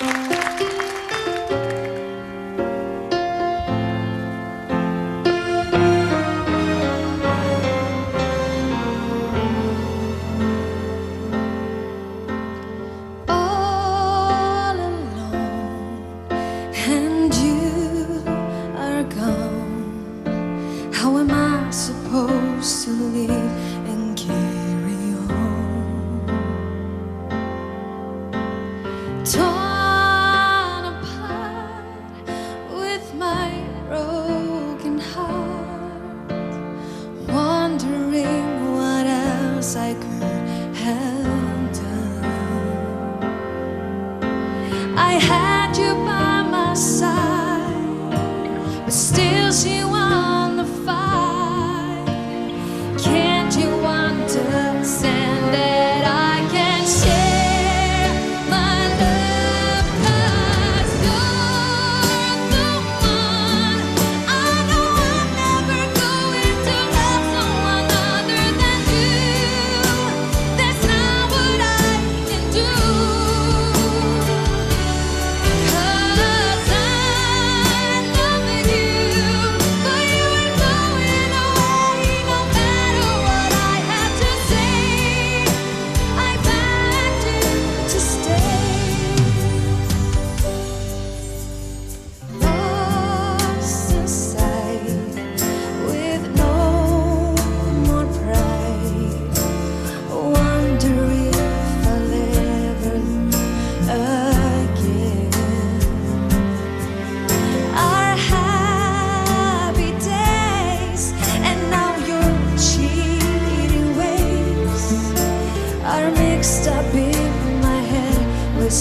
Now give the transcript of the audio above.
All alone, and you are gone. How am I supposed to live and carry on? Torn apart with my broken heart, wondering what else I could have done. I had you by my side, but still she won the fight. Can't you understand that I can't share my love? 'Cause you're the one. I know I'm never going to love someone other than you. That's not what I can do. 'Cause I love you, but you are going away. No matter what I have to say, I begged you to stay. Lost inside with no more pride, wonder if I'll ever again. Our happy days, and now your cheating ways are mixed up in my head with